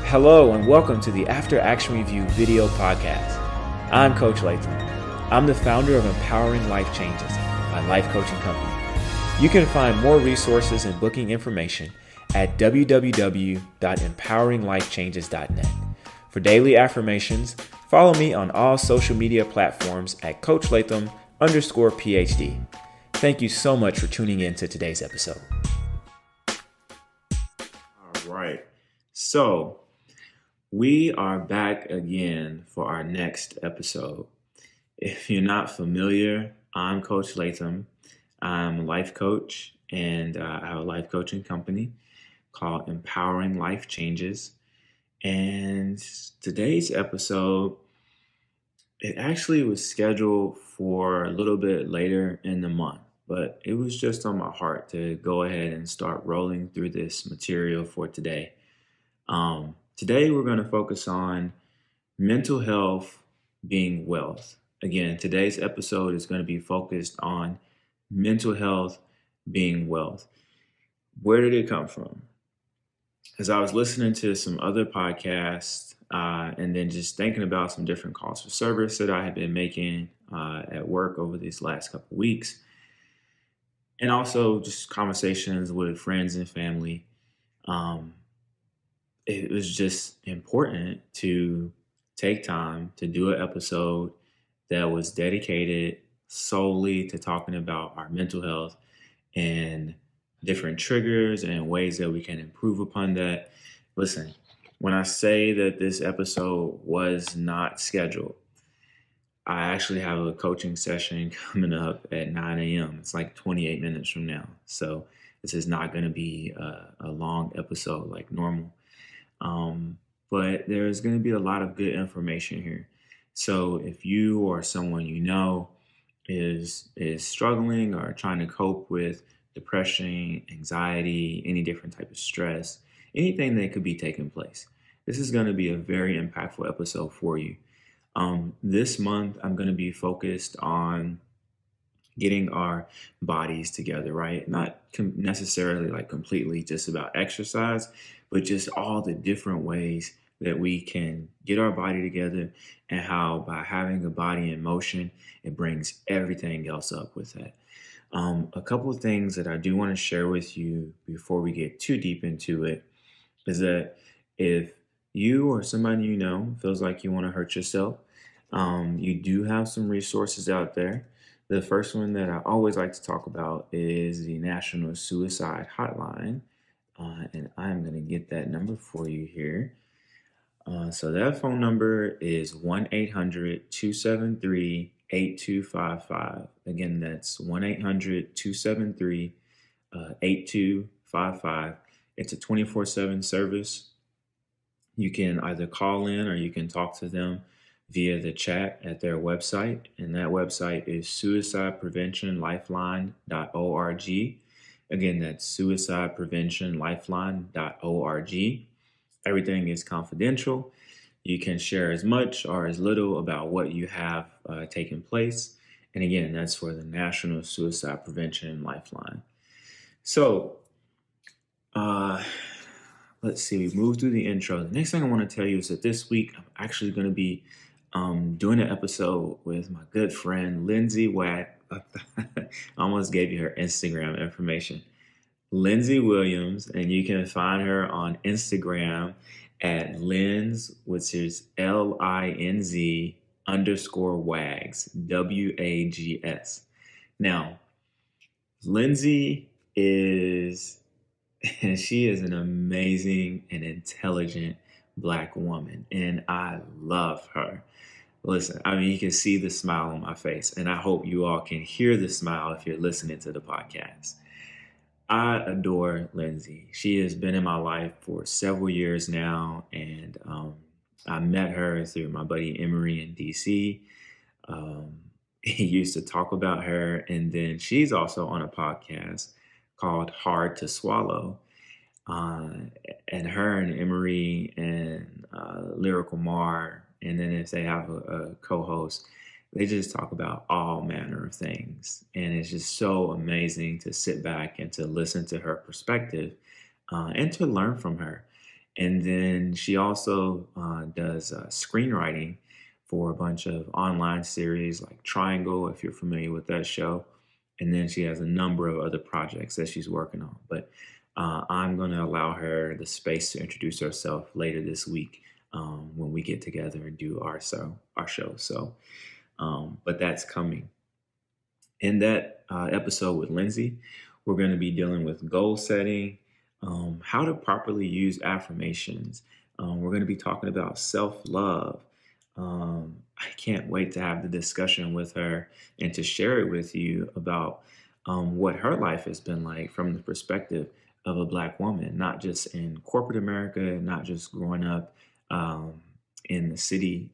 Hello and welcome to the After Action Review video podcast. I'm Coach Latham. I'm the founder of Empowering Life Changes, my life coaching company. You can find more resources and booking information at www.empoweringlifechanges.net. For daily affirmations, follow me on all social media platforms at Coach Latham_PhD. Thank you so much for tuning in to today's episode. All right. So we are back again for our next episode. If you're not familiar, I'm Coach Latham. I'm a life coach, and I have a life coaching company called Empowering Life Changes. And today's episode, it actually was scheduled for a little bit later in the month, but it was just on my heart to go ahead and start rolling through this material for today. Today, we're going to focus on mental health being wealth. Again, today's episode is going to be focused on mental health being wealth. Where did it come from? As I was listening to some other podcasts and then just thinking about some different calls for service that I had been making at work over these last couple of weeks, and also just conversations with friends and family, it was just important to take time to do an episode that was dedicated solely to talking about our mental health and different triggers and ways that we can improve upon that. Listen, when I say that this episode was not scheduled, I actually have a coaching session coming up at 9 a.m. It's like 28 minutes from now. So this is not going to be a long episode like normal. But there's going to be a lot of good information here. So if you or someone you know is struggling or trying to cope with depression, anxiety, any different type of stress, anything that could be taking place, this is going to be a very impactful episode for you. This month, I'm going to be focused on getting our bodies together, right? Not necessarily like completely just about exercise, but just all the different ways that we can get our body together, and how by having a body in motion, it brings everything else up with that. A couple of things that I do want to share with you before we get too deep into it is that if you or somebody you know feels like you want to hurt yourself, you do have some resources out there. The first one that I always like to talk about is the National Suicide Hotline. And I'm going to get that number for you here. So that phone number is 1-800-273-8255. Again, that's 1-800-273-8255. It's a 24/7 service. You can either call in or you can talk to them via the chat at their website. And that website is suicidepreventionlifeline.org. Again, that's suicidepreventionlifeline.org. Everything is confidential. You can share as much or as little about what you have taken place. And again, that's for the National Suicide Prevention Lifeline. So, let's see, we moved through the intro. The next thing I want to tell you is that this week I'm actually going to be doing an episode with my good friend, Lindsay Watt. I almost gave you her Instagram information. Lindsay Williams, and you can find her on Instagram at Linz, which is LINZ _WAGS, WAGS. Now, Lindsay she is an amazing and intelligent Black woman, and I love her. Listen, I mean, you can see the smile on my face, and I hope you all can hear the smile if you're listening to the podcast. I adore Lindsay. She has been in my life for several years now, and I met her through my buddy Emery in DC. He used to talk about her, and then she's also on a podcast called Hard to Swallow. And her and Emery and Lyrical Mar, and then if they have a co-host, they just talk about all manner of things. And it's just so amazing to sit back and to listen to her perspective and to learn from her. And then she also does screenwriting for a bunch of online series like Triangle, if you're familiar with that show. And then she has a number of other projects that she's working on. But I'm going to allow her the space to introduce herself later this week when we get together and do our show. So, but that's coming. In that episode with Lindsay, we're going to be dealing with goal setting, how to properly use affirmations. We're going to be talking about self love. I can't wait to have the discussion with her and to share it with you about what her life has been like from the perspective of a Black woman, not just in corporate America, not just growing up um, in the city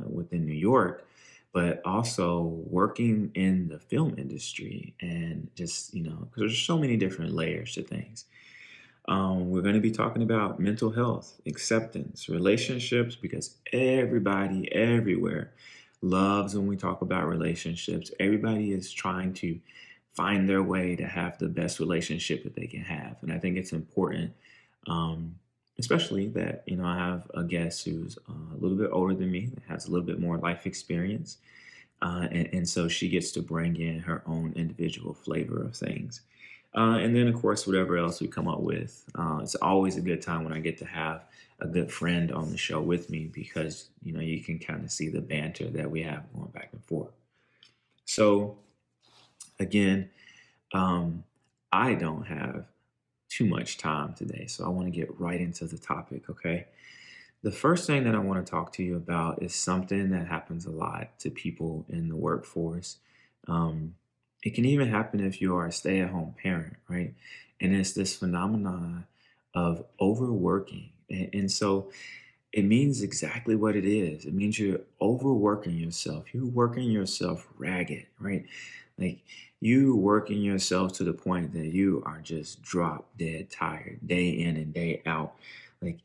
within New York, but also working in the film industry and just, because there's so many different layers to things. We're going to be talking about mental health, acceptance, relationships, because everybody everywhere loves when we talk about relationships. Everybody is trying to find their way to have the best relationship that they can have. And I think it's important, um, especially that, I have a guest who's a little bit older than me, that has a little bit more life experience. And so she gets to bring in her own individual flavor of things. And then, of course, whatever else we come up with. It's always a good time when I get to have a good friend on the show with me because, you can kind of see the banter that we have going back and forth. So, again, um, I don't have too much time today, so I want to get right into the topic, okay? The first thing that I want to talk to you about is something that happens a lot to people in the workforce. Um, it can even happen if you are a stay at home parent, right? And it's this phenomenon of overworking. And so it means exactly what it is. It means you're overworking yourself. You're working yourself ragged, right? Like you working yourself to the point that you are just drop dead tired day in and day out. Like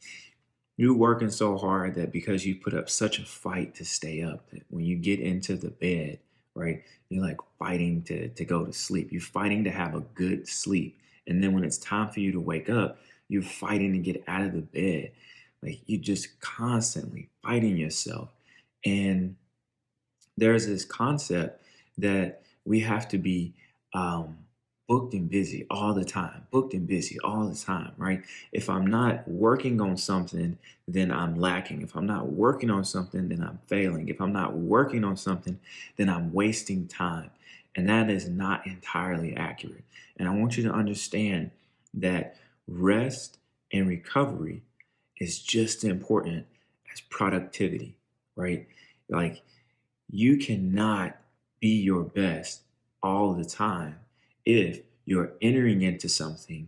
you're working so hard that because you put up such a fight to stay up, that when you get into the bed, right, you're like fighting to go to sleep. You're fighting to have a good sleep. And then when it's time for you to wake up, you're fighting to get out of the bed. Like you just constantly fighting yourself. And there's this concept that we have to be um, booked and busy all the time, booked and busy all the time, right? If I'm not working on something, then I'm lacking. If I'm not working on something, then I'm failing. If I'm not working on something, then I'm wasting time. And that is not entirely accurate. And I want you to understand that rest and recovery is just as important as productivity, right? Like you cannot be your best all the time if you're entering into something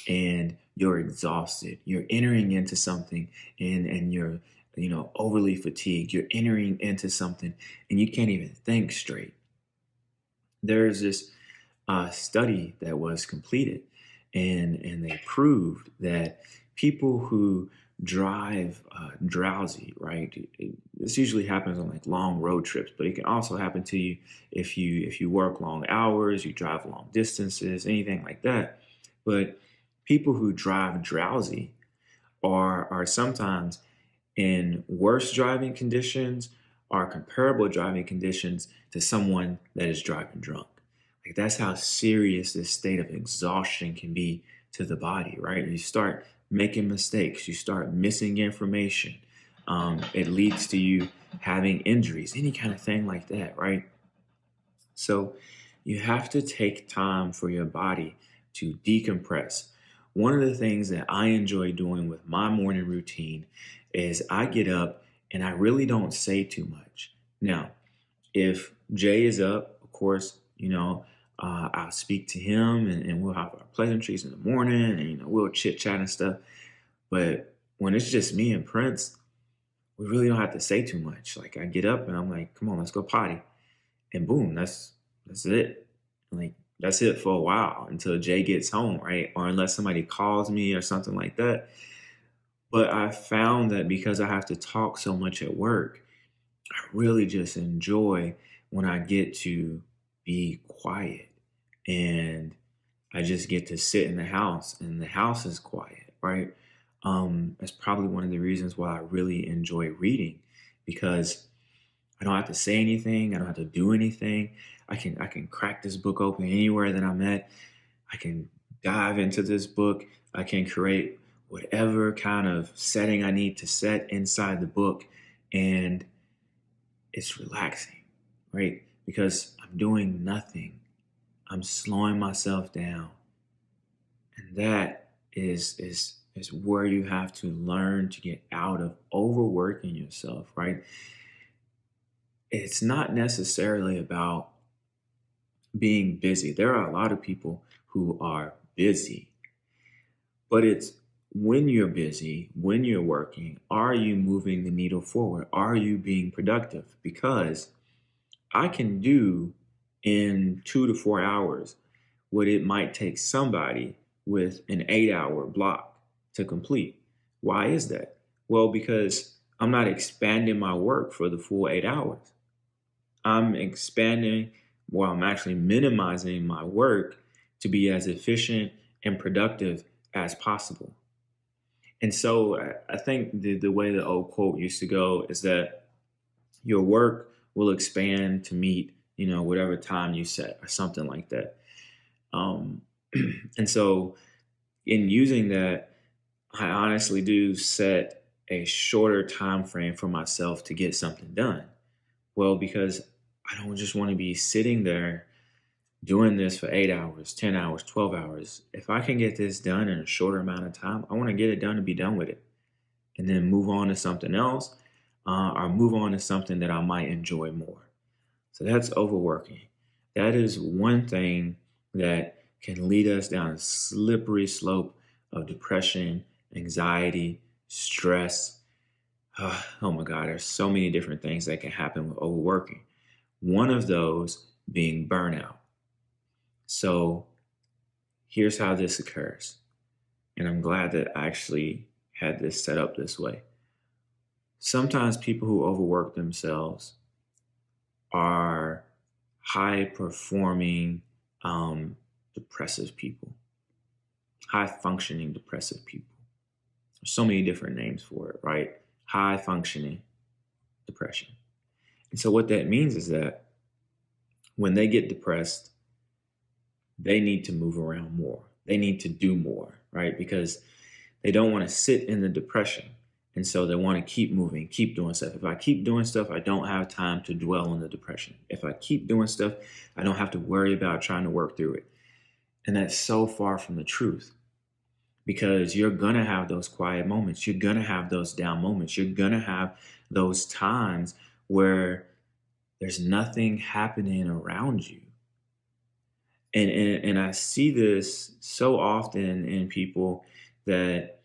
and you're exhausted. You're entering into something and you're, overly fatigued. You're entering into something and you can't even think straight. There's this study that was completed, and they proved that people who drive drowsy, right? This usually happens on like long road trips, but it can also happen to you if you work long hours, you drive long distances, anything like that. But people who drive drowsy are sometimes in worse driving conditions are comparable driving conditions to someone that is driving drunk. Like that's how serious this state of exhaustion can be to the body, right? You start making mistakes, you start missing information. It leads to you having injuries, any kind of thing like that, right? So you have to take time for your body to decompress. One of the things that I enjoy doing with my morning routine is I get up and I really don't say too much. Now, if Jay is up, of course, I'll speak to him and we'll have our pleasantries in the morning and, we'll chit chat and stuff. But when it's just me and Prince, we really don't have to say too much. Like I get up and I'm like, come on, let's go potty and boom, that's it. Like that's it for a while until Jay gets home, right? Or unless somebody calls me or something like that. But I found that because I have to talk so much at work, I really just enjoy when I get to be quiet and I just get to sit in the house and the house is quiet, right? That's probably one of the reasons why I really enjoy reading, because I don't have to say anything. I don't have to do anything. I can crack this book open anywhere that I'm at. I can dive into this book. I can create whatever kind of setting I need to set inside the book, and it's relaxing, right? Because I'm doing nothing. I'm slowing myself down, and that is where you have to learn to get out of overworking yourself, right? It's not necessarily about being busy. There are a lot of people who are busy, but it's when you're busy, when you're working, are you moving the needle forward? Are you being productive? Because I can do in 2 to 4 hours what it might take somebody with an 8 hour block to complete. Why is that? Well, because I'm not expanding my work for the full 8 hours. I'm expanding, well, I'm actually minimizing my work to be as efficient and productive as possible. And so I think the way the old quote used to go is that your work will expand to meet, whatever time you set or something like that. Um, and so in using that, I honestly do set a shorter time frame for myself to get something done. Well, because I don't just want to be sitting there doing this for 8 hours, 10 hours, 12 hours. If I can get this done in a shorter amount of time, I want to get it done and be done with it, and then move on to something else, or move on to something that I might enjoy more. So that's overworking. That is one thing that can lead us down a slippery slope of depression, anxiety, stress. Oh my God, there's so many different things that can happen with overworking. One of those being burnout. So here's how this occurs. And I'm glad that I actually had this set up this way. Sometimes people who overwork themselves are high performing, depressive people, high functioning depressive people. There's so many different names for it, right? High functioning depression. And so what that means is that when they get depressed, they need to move around more. They need to do more, right? Because they don't want to sit in the depression. And so they want to keep moving, keep doing stuff. If I keep doing stuff, I don't have time to dwell on the depression. If I keep doing stuff, I don't have to worry about trying to work through it. And that's so far from the truth, because you're going to have those quiet moments. You're going to have those down moments. You're going to have those times where there's nothing happening around you. And I see this so often in people that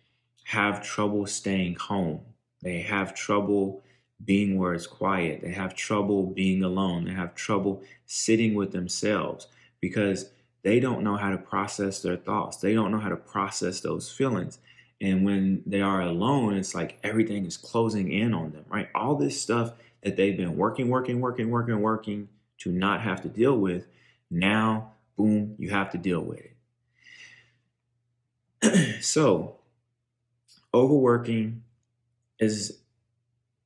have trouble staying home. They have trouble being where it's quiet. They have trouble being alone. They have trouble sitting with themselves because they don't know how to process their thoughts. They don't know how to process those feelings. And when they are alone, it's like everything is closing in on them, right? All this stuff that they've been working to not have to deal with, now, boom, you have to deal with it. So, overworking is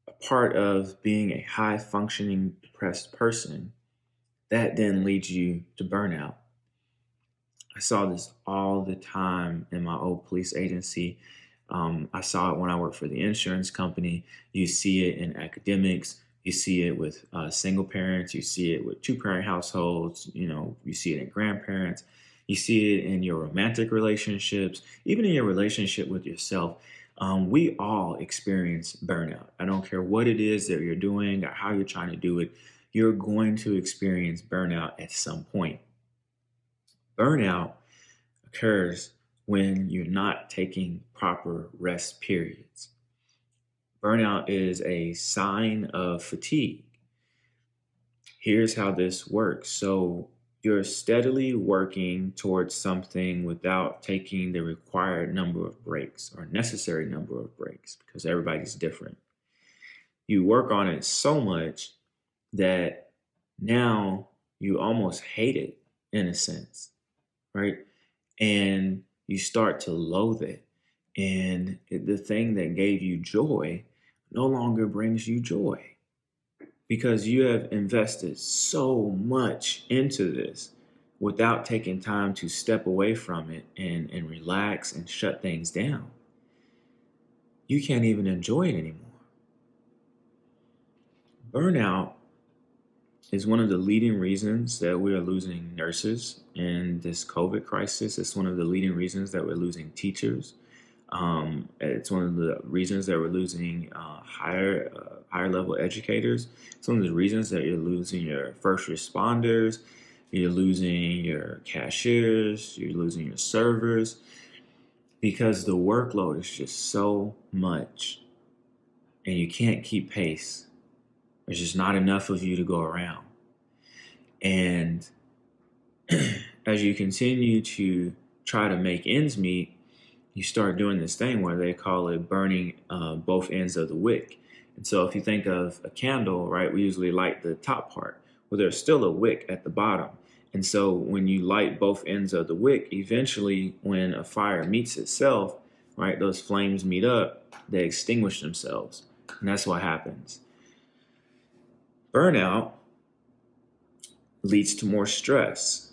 a part of being a high functioning depressed person. That then leads you to burnout. I saw this all the time in my old police agency. I saw it when I worked for the insurance company. You see it in academics. You see it with single parents. You see it with two-parent households. You see it in grandparents. You see it in your romantic relationships, even in your relationship with yourself. We all experience burnout. I don't care what it is that you're doing or how you're trying to do it. You're going to experience burnout at some point. Burnout occurs when you're not taking proper rest periods. Burnout is a sign of fatigue. Here's how this works. So you're steadily working towards something without taking the required number of breaks or necessary number of breaks, because everybody's different. You work on it so much that now you almost hate it in a sense, right? And you start to loathe it. And the thing that gave you joy no longer brings you joy because you have invested so much into this without taking time to step away from it and relax and shut things down. You can't even enjoy it anymore. Burnout is one of the leading reasons that we are losing nurses in this COVID crisis. It's one of the leading reasons that we're losing teachers. It's one of the reasons that we're losing higher level educators. It's one of the reasons that you're losing your first responders, you're losing your cashiers, you're losing your servers, because the workload is just so much and you can't keep pace. There's just not enough of you to go around. And as you continue to try to make ends meet, you start doing this thing where they call it burning both ends of the wick. And so if you think of a candle, right, we usually light the top part. Well, there's still a wick at the bottom. And so when you light both ends of the wick, eventually when a fire meets itself, right, those flames meet up, they extinguish themselves. And that's what happens. Burnout leads to more stress,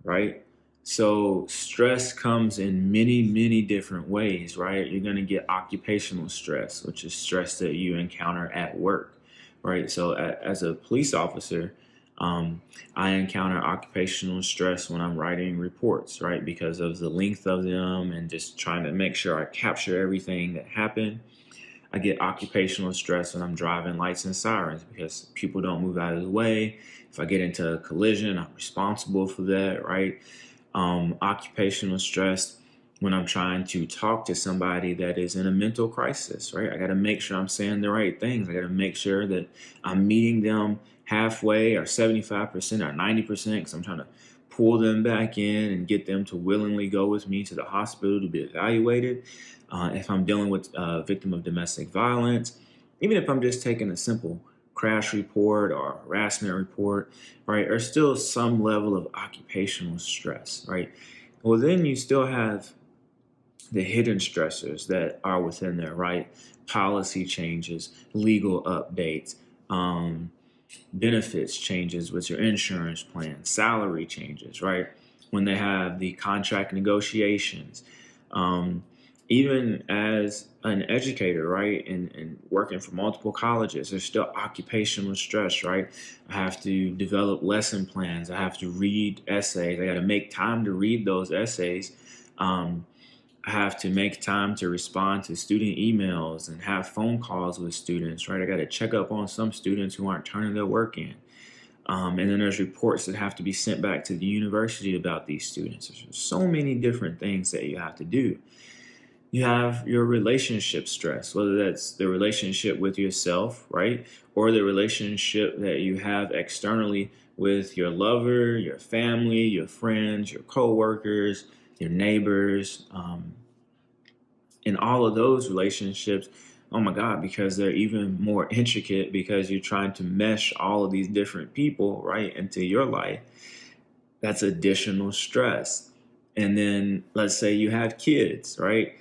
right? So stress comes in many, many different ways, right? You're going to get occupational stress, which is stress that you encounter at work, right? So as a police officer, I encounter occupational stress when I'm writing reports, right? Because of the length of them and just trying to make sure I capture everything that happened. I get occupational stress when I'm driving lights and sirens because people don't move out of the way. If I get into a collision, I'm responsible for that, right? Occupational stress when I'm trying to talk to somebody that is in a mental crisis, right? I got to make sure I'm saying the right things. I got to make sure that I'm meeting them halfway or 75% or 90% because I'm trying to pull them back in and get them to willingly go with me to the hospital to be evaluated. If I'm dealing with a victim of domestic violence, even if I'm just taking a simple crash report or harassment report, right, or still some level of occupational stress, right? Well, then you still have the hidden stressors that are within there, right? Policy changes, legal updates, benefits changes with your insurance plan, salary changes, right? When they have the contract negotiations, even as an educator, right, and working for multiple colleges, there's still occupational stress, right? I have to develop lesson plans. I have to read essays. I got to make time to read those essays. I have to make time to respond to student emails and have phone calls with students, right? I got to check up on some students who aren't turning their work in. And then there's reports that have to be sent back to the university about these students. There's so many different things that you have to do. You have your relationship stress, whether that's the relationship with yourself, right? Or the relationship that you have externally with your lover, your family, your friends, your coworkers, your neighbors, and all of those relationships. Oh my God, because they're even more intricate because you're trying to mesh all of these different people, right, into your life. That's additional stress. And then let's say you have kids, right?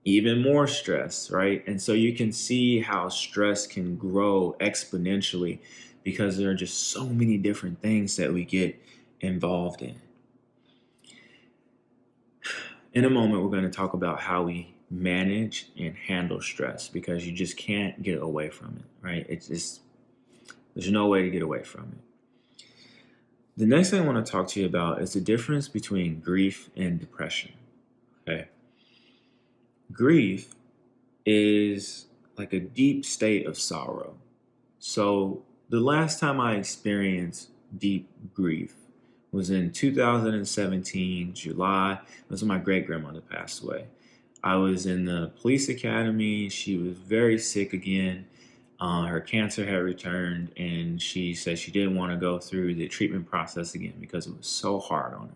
Even more stress, right? And so you can see how stress can grow exponentially because there are just so many different things that we get involved in. In a moment, we're going to talk about how we manage and handle stress because you just can't get away from it, right? It's just, there's no way to get away from it. The next thing I want to talk to you about is the difference between grief and depression, okay? Grief is like a deep state of sorrow. So the last time I experienced deep grief was in 2017, July. It was when my great grandmother passed away. I was in the police academy. She was very sick again. Her cancer had returned, and she said she didn't want to go through the treatment process again because it was so hard on her.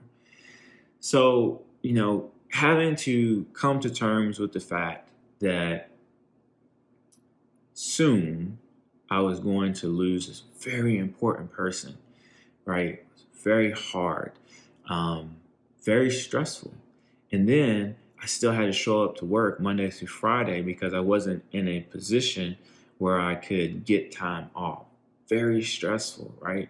So, having to come to terms with the fact that soon I was going to lose this very important person, right? Very hard, very stressful. And then I still had to show up to work Monday through Friday because I wasn't in a position where I could get time off. Very stressful, right?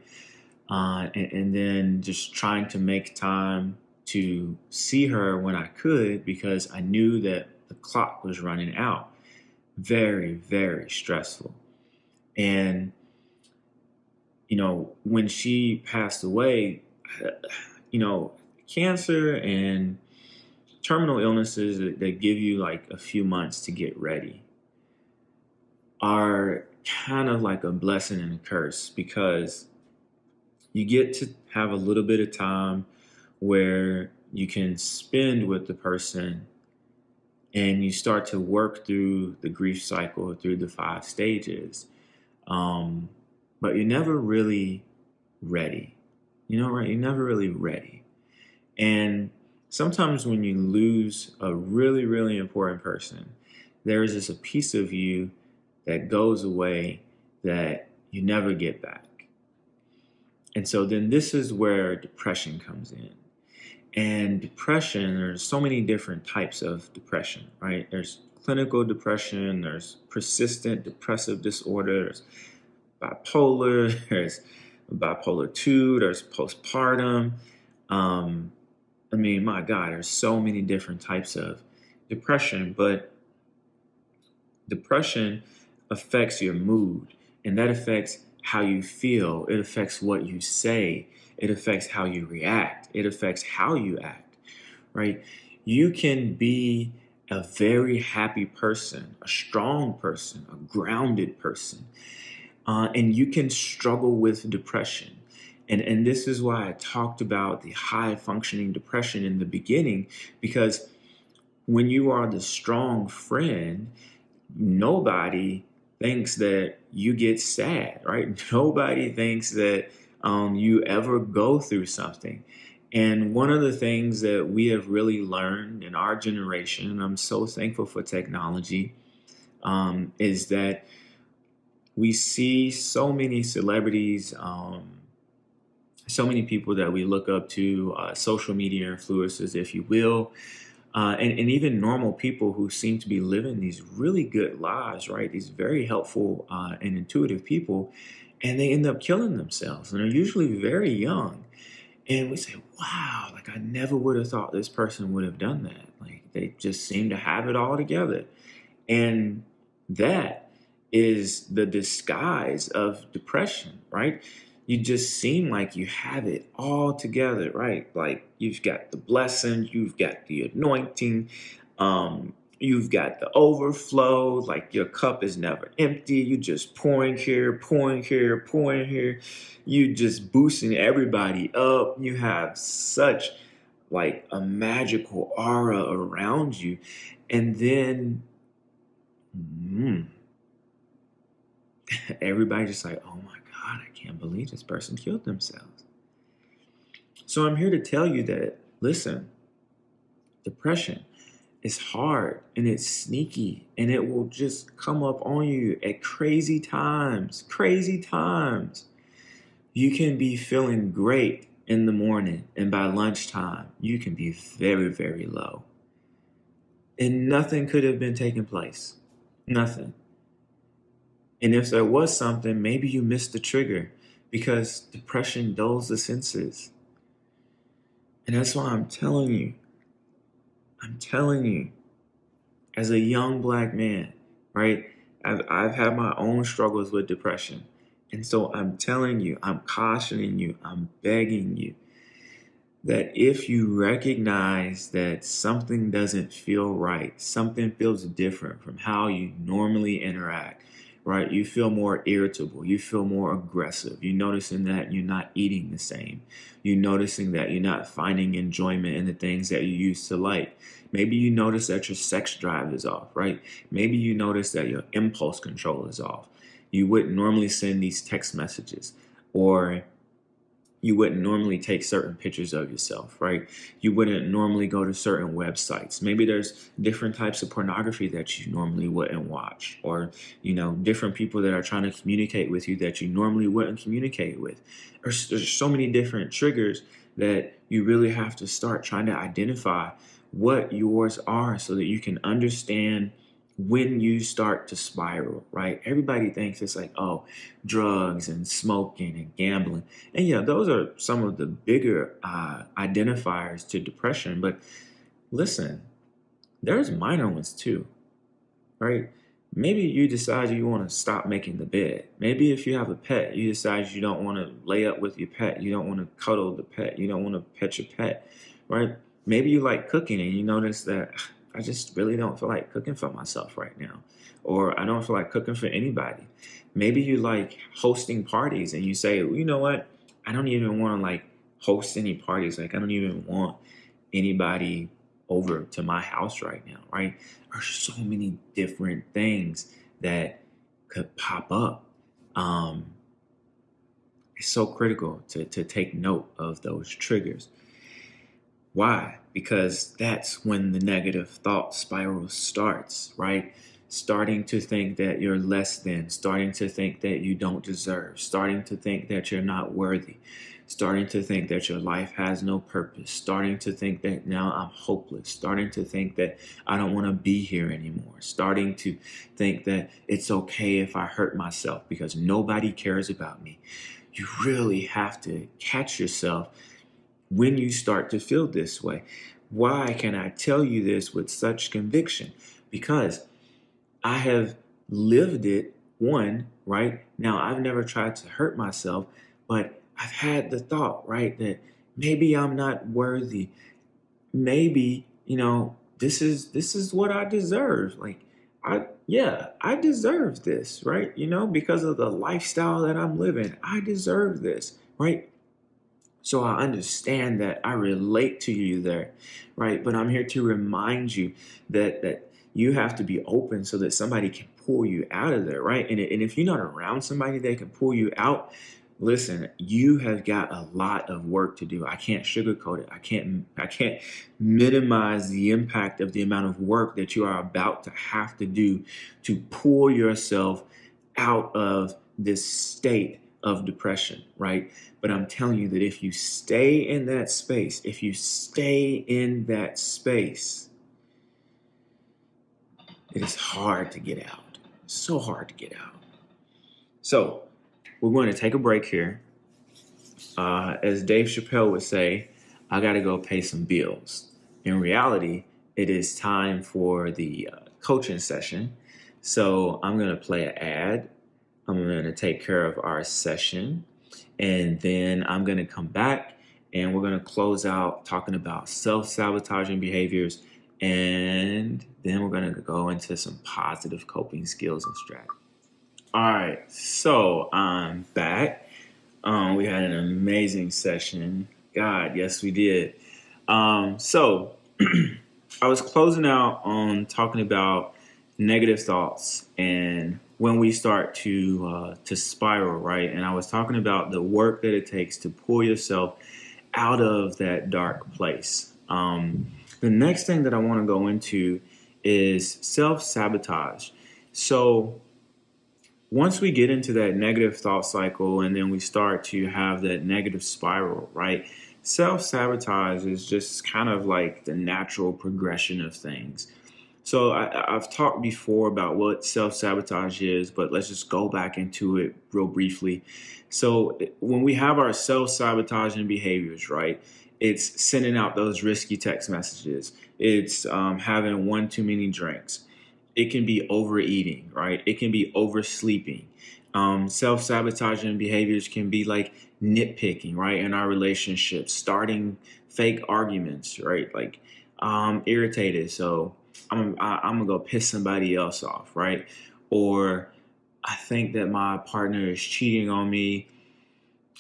And then just trying to make time to see her when I could because I knew that the clock was running out. Very, very stressful. And, when she passed away, you know, cancer and terminal illnesses that give you like a few months to get ready are kind of like a blessing and a curse because you get to have a little bit of time where you can spend with the person and you start to work through the grief cycle through the 5 stages. Um, but you're never really ready. Right? You're never really ready. And sometimes when you lose a really, really important person, there is just a piece of you that goes away that you never get back. And so then this is where depression comes in. And depression, there's so many different types of depression, right? There's clinical depression, there's persistent depressive disorder, there's bipolar, there's bipolar 2, there's postpartum. My God, there's so many different types of depression, but depression affects your mood, and that affects how you feel. It affects what you say. It affects how you react. It affects how you act, right? You can be a very happy person, a strong person, a grounded person, and you can struggle with depression. And this is why I talked about the high functioning depression in the beginning, because when you are the strong friend, nobody thinks that you get sad, right? Nobody thinks that you ever go through something. And one of the things that we have really learned in our generation, and I'm so thankful for technology, is that we see so many celebrities, so many people that we look up to, social media influencers, if you will, and even normal people who seem to be living these really good lives, right? These very helpful and intuitive people, and they end up killing themselves, and they're usually very young. And we say, wow, like I never would have thought this person would have done that. Like they just seem to have it all together. And that is the disguise of depression, right? You just seem like you have it all together, right? Like you've got the blessing, you've got the anointing, you've got the overflow, like your cup is never empty. You just pouring here, pouring here, pouring here. You just boosting everybody up. You have such like a magical aura around you. And then mm, everybody just like, oh my God, I can't believe this person killed themselves. So I'm here to tell you that, listen, depression is hard and it's sneaky and it will just come up on you at crazy times, crazy times. You can be feeling great in the morning and by lunchtime, you can be very, very low. And nothing could have been taking place. Nothing. And if there was something, maybe you missed the trigger because depression dulls the senses. And that's why I'm telling you, as a young black man, right? I've had my own struggles with depression. And so I'm telling you, I'm cautioning you, I'm begging you that if you recognize that something doesn't feel right, something feels different from how you normally interact, right? You feel more irritable, you feel more aggressive. You're noticing that you're not eating the same. You're noticing that you're not finding enjoyment in the things that you used to like. Maybe you notice that your sex drive is off, right? Maybe you notice that your impulse control is off. You wouldn't normally send these text messages, or you wouldn't normally take certain pictures of yourself, right? You wouldn't normally go to certain websites. Maybe there's different types of pornography that you normally wouldn't watch, or, different people that are trying to communicate with you that you normally wouldn't communicate with. There's so many different triggers that you really have to start trying to identify what yours are so that you can understand when you start to spiral, right? Everybody thinks it's like, oh, drugs and smoking and gambling. And yeah, those are some of the bigger identifiers to depression. But listen, there's minor ones too, right? Maybe you decide you want to stop making the bed. Maybe if you have a pet, you decide you don't want to lay up with your pet. You don't want to cuddle the pet. You don't want to pet your pet, right? Maybe you like cooking and you notice that I just really don't feel like cooking for myself right now. Or I don't feel like cooking for anybody. Maybe you like hosting parties and you say, well, you know what? I don't even want to like host any parties. Like I don't even want anybody over to my house right now, right? There's so many different things that could pop up. Um, it's so critical to take note of those triggers. Why? Because that's when the negative thought spiral starts, right? Starting to think that you're less than, starting to think that you don't deserve, starting to think that you're not worthy, starting to think that your life has no purpose, starting to think that now I'm hopeless, starting to think that I don't want to be here anymore, starting to think that it's okay if I hurt myself because nobody cares about me. You really have to catch yourself when you start to feel this way. Why can I tell you this with such conviction? Because I have lived it, one, right? Now, I've never tried to hurt myself, but I've had the thought, right, that maybe I'm not worthy. Maybe, this is what I deserve. Like, I deserve this, right? Because of the lifestyle that I'm living, I deserve this, right? So I understand that, I relate to you there, right? But I'm here to remind you that you have to be open so that somebody can pull you out of there, right? And if you're not around somebody that can pull you out, listen, you have got a lot of work to do. I can't sugarcoat it. I can't minimize the impact of the amount of work that you are about to have to do to pull yourself out of this state of depression, right? But I'm telling you that if you stay in that space, it is hard to get out. So hard to get out. So we're going to take a break here. As Dave Chappelle would say, I got to go pay some bills. In reality, it is time for the coaching session. So I'm going to play an ad. I'm going to take care of our session. And then I'm going to come back and we're going to close out talking about self-sabotaging behaviors. And then we're going to go into some positive coping skills and strategies. All right, so I'm back. We had an amazing session. God, yes, we did. So I was closing out on talking about negative thoughts and when we start to spiral, right? And I was talking about the work that it takes to pull yourself out of that dark place. The next thing that I want to go into is self-sabotage. So once we get into that negative thought cycle and then we start to have that negative spiral, right? Self-sabotage is just kind of like the natural progression of things. So I've talked before about what self-sabotage is, but let's just go back into it real briefly. So when we have our self-sabotaging behaviors, right, it's sending out those risky text messages. It's having one too many drinks. It can be overeating, right? It can be oversleeping. Self-sabotaging behaviors can be like nitpicking, right? In our relationships, starting fake arguments, right? Like I'm irritated, so I'm gonna go piss somebody else off, right? Or I think that my partner is cheating on me.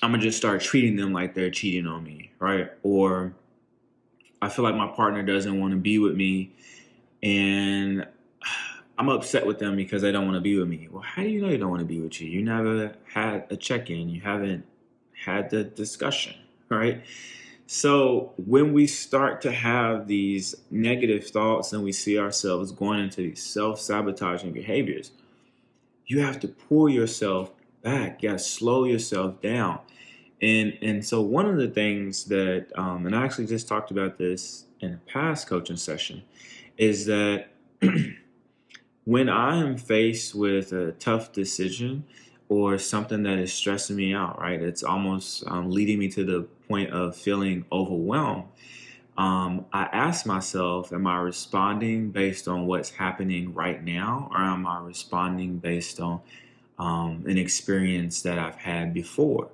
I'm gonna just start treating them like they're cheating on me, right? Or I feel like my partner doesn't want to be with me, and I'm upset with them because they don't want to be with me. Well, how do you know they don't want to be with you? You never had a check-in. You haven't had the discussion, right? So when we start to have these negative thoughts and we see ourselves going into these self-sabotaging behaviors, you have to pull yourself back. You got to slow yourself down. And so one of the things that, and I actually just talked about this in a past coaching session is that when I am faced with a tough decision or something that is stressing me out, right, it's almost leading me to the point of feeling overwhelmed. I ask myself, am I responding based on what's happening right now, or am I responding based on an experience that I've had before?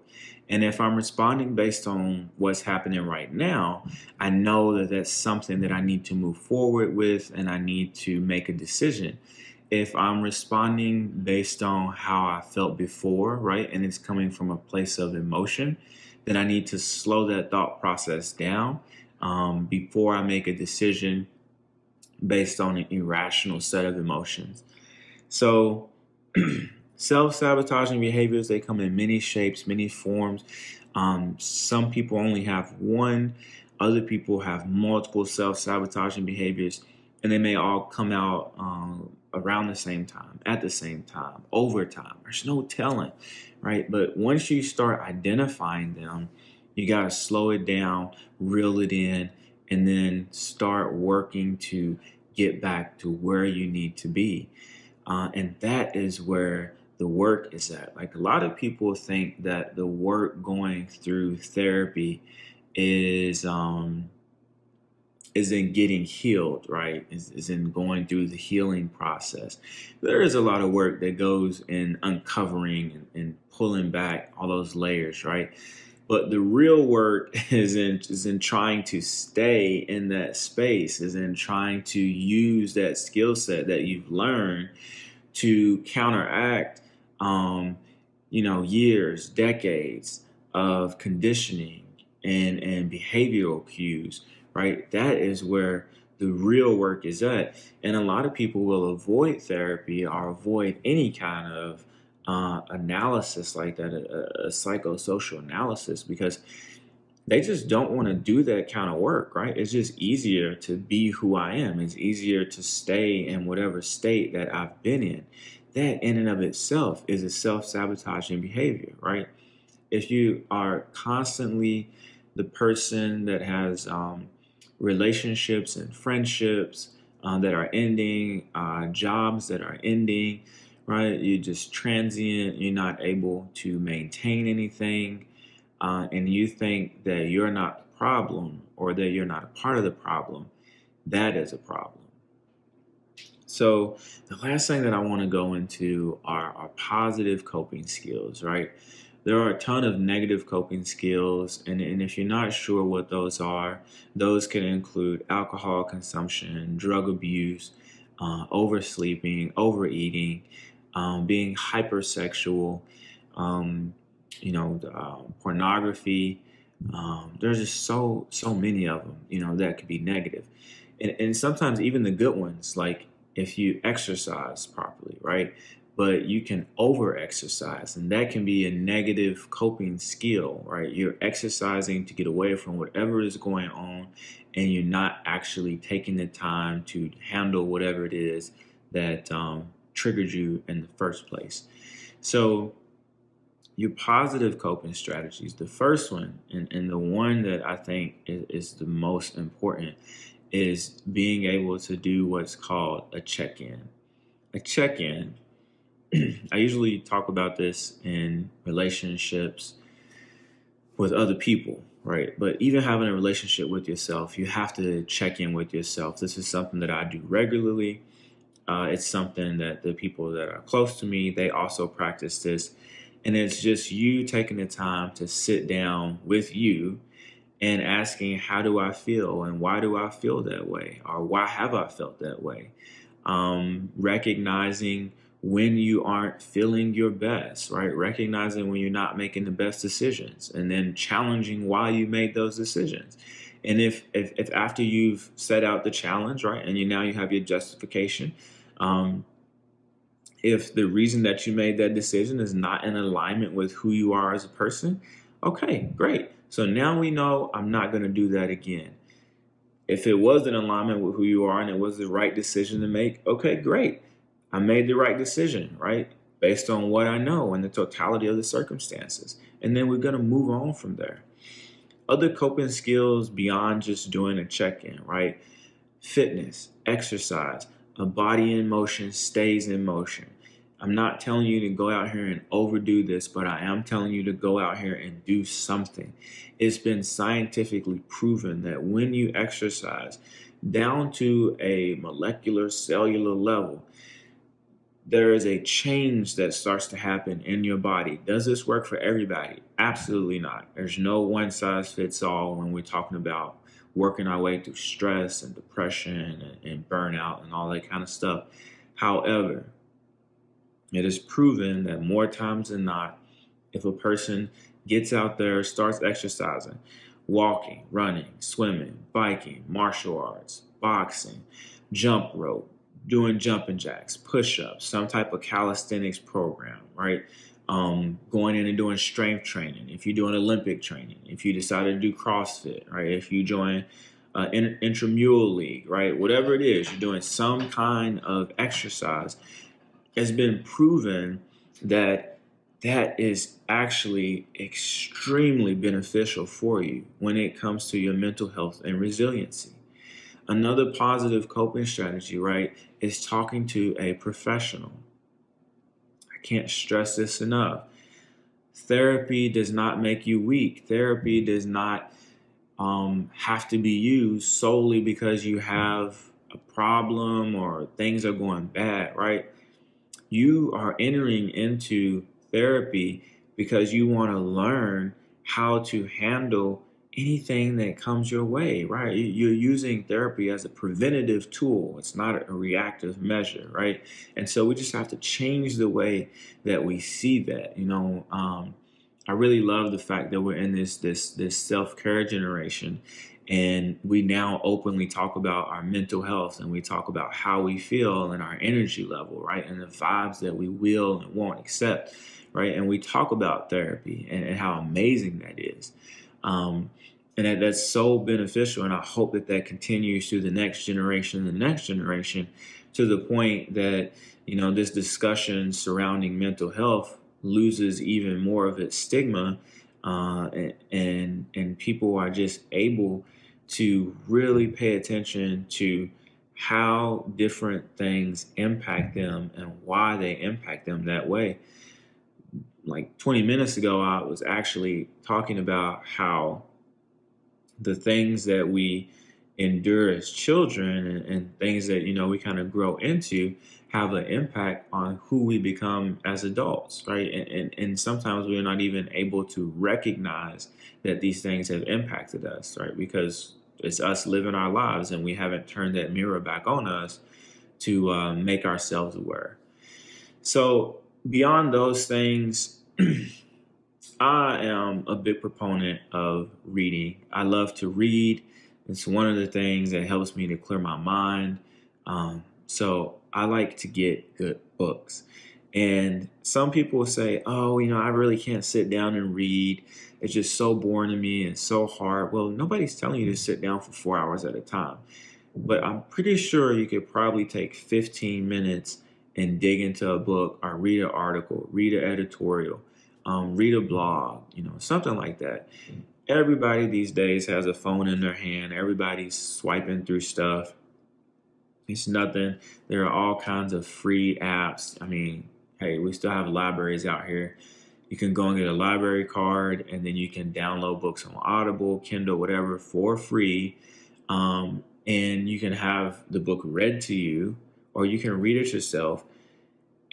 And if I'm responding based on what's happening right now, I know that that's something that I need to move forward with and I need to make a decision. If I'm responding based on how I felt before, right, and it's coming from a place of emotion, then I need to slow that thought process down before I make a decision based on an irrational set of emotions. So, self-sabotaging behaviors, they come in many shapes, many forms. Some people only have one, other people have multiple self-sabotaging behaviors, and they may all come out around the same time, at the same time, over time. There's no telling, right? But once you start identifying them, you got to slow it down, reel it in, and then start working to get back to where you need to be. And that is where the work is at. Like a lot of people think that the work going through therapy is is in getting healed, right? Is in going through the healing process. There is a lot of work that goes in uncovering and pulling back all those layers, right? But the real work is in trying to stay in that space, is in trying to use that skill set that you've learned to counteract, um, years, decades of conditioning and behavioral cues, right? That is where the real work is at. And a lot of people will avoid therapy or avoid any kind of analysis like that, a psychosocial analysis, because they just don't want to do that kind of work, right? It's just easier to be who I am. It's easier to stay in whatever state that I've been in. That in and of itself is a self-sabotaging behavior, right? If you are constantly the person that has relationships and friendships that are ending, jobs that are ending, right? You're just transient, you're not able to maintain anything, and you think that you're not the problem or that you're not a part of the problem, that is a problem. So, the last thing that I want to go into are positive coping skills, right? There are a ton of negative coping skills, and if you're not sure what those are, those can include alcohol consumption, drug abuse, oversleeping, overeating, being hypersexual, um, pornography. There's just so many of them, that could be negative, and sometimes even the good ones, like if you exercise properly, right? But you can over exercise, and that can be a negative coping skill, right? You're exercising to get away from whatever is going on, and you're not actually taking the time to handle whatever it is that triggered you in the first place. So, your positive coping strategies, the first one, and the one that I think is the most important, is being able to do what's called a check-in. A check-in, I usually talk about this in relationships with other people, right? But even having a relationship with yourself, you have to check in with yourself. This is something that I do regularly. It's something that the people that are close to me, they also practice this. And it's just you taking the time to sit down with you and asking, how do I feel? And why do I feel that way? Or why have I felt that way? Recognizing when you aren't feeling your best, right? Recognizing when you're not making the best decisions, and then challenging why you made those decisions. And if after you've set out the challenge, right, and now you have your justification, um, if the reason that you made that decision is not in alignment with who you are as a person, okay, great. So now we know I'm not going to do that again. If it was in alignment with who you are and it was the right decision to make, okay, great. I made the right decision, right? Based on what I know and the totality of the circumstances. And then we're going to move on from there. Other coping skills beyond just doing a check-in, right? Fitness, exercise, a body in motion stays in motion. I'm not telling you to go out here and overdo this, but I am telling you to go out here and do something. It's been scientifically proven that when you exercise down to a molecular cellular level, there is a change that starts to happen in your body. Does this work for everybody? Absolutely not. There's no one size fits all when we're talking about working our way through stress and depression and burnout and all that kind of stuff. However, it is proven that more times than not, if a person gets out there, starts exercising, walking, running, swimming, biking, martial arts, boxing, jump rope, doing jumping jacks, push ups, some type of calisthenics program, right? Going in and doing strength training, if you're doing Olympic training, if you decide to do CrossFit, right? If you join intramural league, right? Whatever it is, you're doing some kind of exercise. It's been proven that that is actually extremely beneficial for you when it comes to your mental health and resiliency. Another positive coping strategy, right, is talking to a professional. I can't stress this enough. Therapy does not make you weak. Therapy does not have to be used solely because you have a problem or things are going bad, right? You are entering into therapy because you want to learn how to handle anything that comes your way, right? You're using therapy as a preventative tool. It's not a reactive measure, right? And so we just have to change the way that we see that. I really love the fact that we're in this self-care generation, and we now openly talk about our mental health, and we talk about how we feel and our energy level, right? And the vibes that we will and won't accept, right? And we talk about therapy and how amazing that is. And that's so beneficial. And I hope that that continues through the next generation, to the point that, this discussion surrounding mental health loses even more of its stigma, and people are just able to really pay attention to how different things impact them and why they impact them that way. Like 20 minutes ago, I was actually talking about how the things that we endure as children, and things that we kind of grow into have an impact on who we become as adults, right? And sometimes we're not even able to recognize that these things have impacted us, right? Because it's us living our lives and we haven't turned that mirror back on us to make ourselves aware. So beyond those things, I am a big proponent of reading. I love to read. It's one of the things that helps me to clear my mind. So I like to get good books. And some people will say, oh, I really can't sit down and read. It's just so boring to me and so hard. Well, nobody's telling you to sit down for 4 hours at a time. But I'm pretty sure you could probably take 15 minutes and dig into a book or read an article, read an editorial, read a blog, something like that. Everybody these days has a phone in their hand. Everybody's swiping through stuff. It's nothing. There are all kinds of free apps. I mean, hey, we still have libraries out here. You can go and get a library card, and then you can download books on Audible, Kindle, whatever, for free. And you can have the book read to you, or you can read it yourself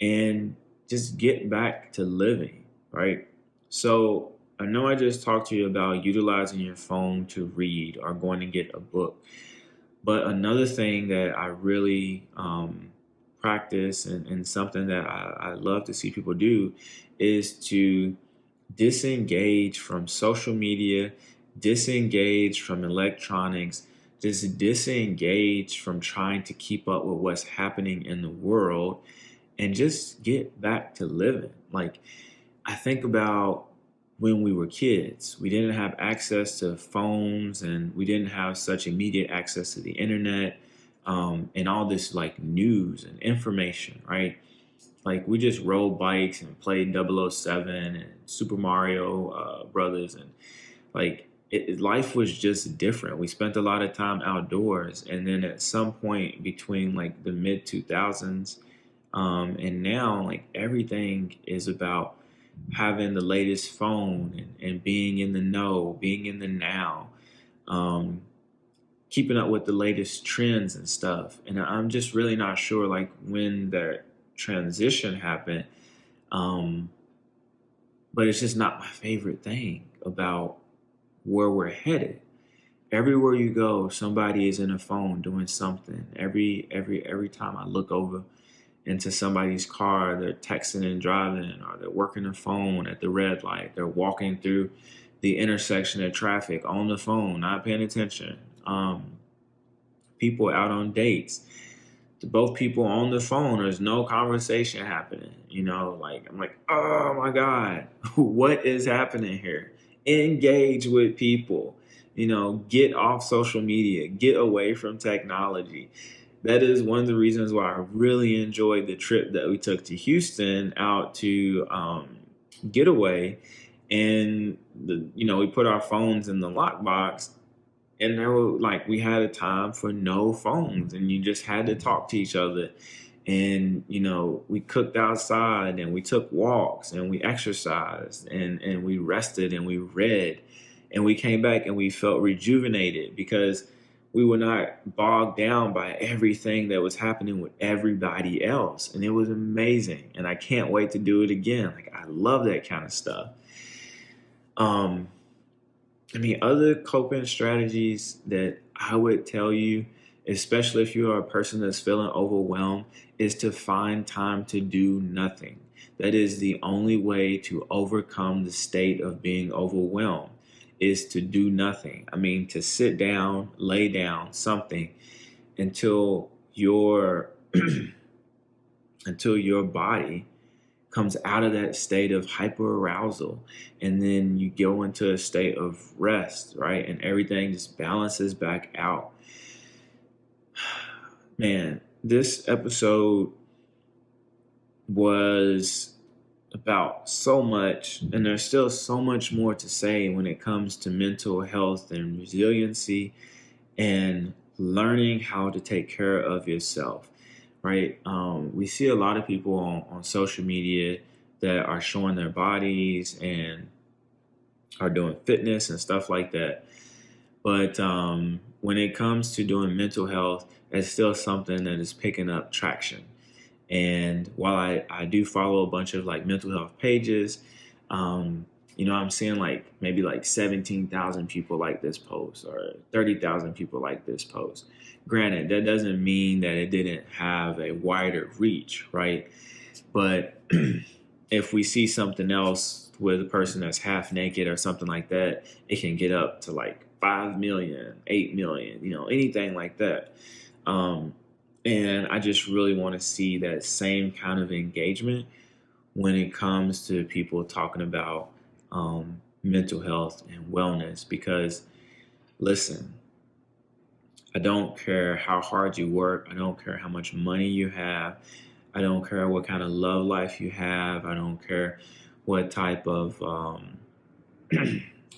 and just get back to living, right? So I know I just talked to you about utilizing your phone to read or going to get a book. But another thing that I really practice, and something that I love to see people do, is to disengage from social media, disengage from electronics, just disengage from trying to keep up with what's happening in the world, and just get back to living. Like, I think about when we were kids, we didn't have access to phones, and we didn't have such immediate access to the internet, and all this like news and information, right? Like, we just rode bikes and played 007 and Super Mario Brothers, and like life was just different. We spent a lot of time outdoors, and then at some point between like the mid 2000s, and now, like everything is about having the latest phone and being in the know, being in the now, um, keeping up with the latest trends and stuff. And I'm just really not sure like when that transition happened. Um, but it's just not my favorite thing about where we're headed. Everywhere you go, somebody is in a phone doing something. Every time I look over into somebody's car, they're texting and driving, or they're working the phone at the red light. They're walking through the intersection of traffic on the phone, not paying attention. People out on dates, both people on the phone. There's no conversation happening. Like I'm like, oh my god, what is happening here? Engage with people. Get off social media. Get away from technology. That is one of the reasons why I really enjoyed the trip that we took to Houston out to getaway. And we put our phones in the lockbox, and there were like we had a time for no phones, and you just had to talk to each other. And we cooked outside, and we took walks, and we exercised, and we rested, and we read, and we came back and we felt rejuvenated because we were not bogged down by everything that was happening with everybody else. And it was amazing, and I can't wait to do it again. Like, I love that kind of stuff. Other coping strategies that I would tell you, especially if you are a person that's feeling overwhelmed, is to find time to do nothing. That is the only way to overcome the state of being overwhelmed, is to do nothing. To sit down, lay down something until your until your body comes out of that state of hyperarousal, and then you go into a state of rest, right? And everything just balances back out. Man, this episode was about so much, and there's still so much more to say when it comes to mental health and resiliency and learning how to take care of yourself, right? We see a lot of people on social media that are showing their bodies and are doing fitness and stuff like that. But when it comes to doing mental health, it's still something that is picking up traction. And while I do follow a bunch of like mental health pages, I'm seeing like maybe like 17,000 people like this post, or 30,000 people like this post. Granted, that doesn't mean that it didn't have a wider reach, right? But if we see something else with a person that's half naked or something like that, it can get up to like 5 million, 8 million, anything like that. And I just really want to see that same kind of engagement when it comes to people talking about mental health and wellness. Because, listen, I don't care how hard you work. I don't care how much money you have. I don't care what kind of love life you have. I don't care what type of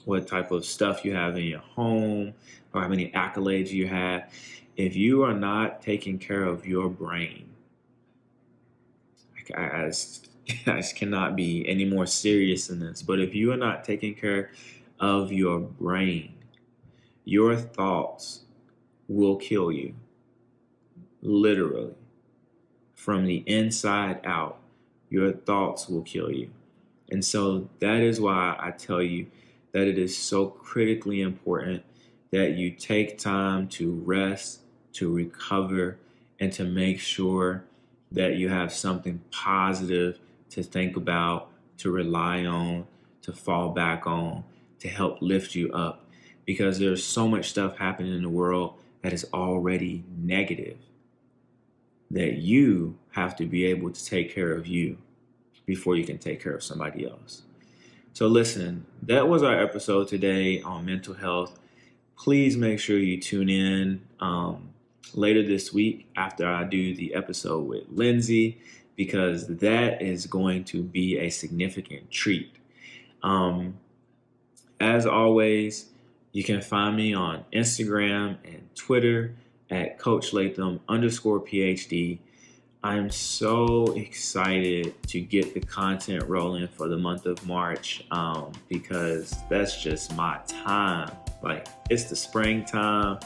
what type of stuff you have in your home, or how many accolades you have. If you are not taking care of your brain, I just cannot be any more serious than this. But if you are not taking care of your brain, your thoughts will kill you. Literally. From the inside out, your thoughts will kill you. And so that is why I tell you that it is so critically important that you take time to rest, to recover, and to make sure that you have something positive to think about, to rely on, to fall back on, to help lift you up. Because there's so much stuff happening in the world that is already negative, that you have to be able to take care of you before you can take care of somebody else. So listen, that was our episode today on mental health. Please make sure you tune in later this week after I do the episode with Lindsay, because that is going to be a significant treat. As always, You can find me on Instagram and Twitter at Coach Latham _PhD. I'm so excited to get the content rolling for the month of March because that's just my time. Like, it's the springtime.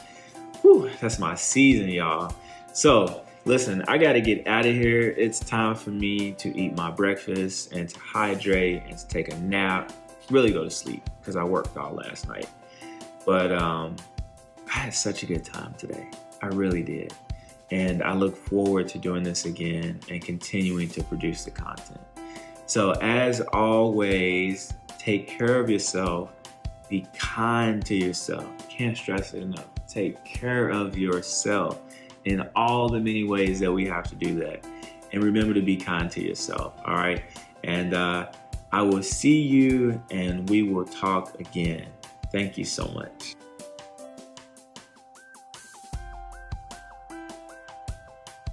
Whew, that's my season, y'all. So, listen, I got to get out of here. It's time for me to eat my breakfast and to hydrate and to take a nap, really go to sleep because I worked all last night. But I had such a good time today. I really did. And I look forward to doing this again and continuing to produce the content. So as always, take care of yourself. Be kind to yourself. Can't stress it enough. Take care of yourself in all the many ways that we have to do that. And remember to be kind to yourself, all right? And I will see you and we will talk again. Thank you so much.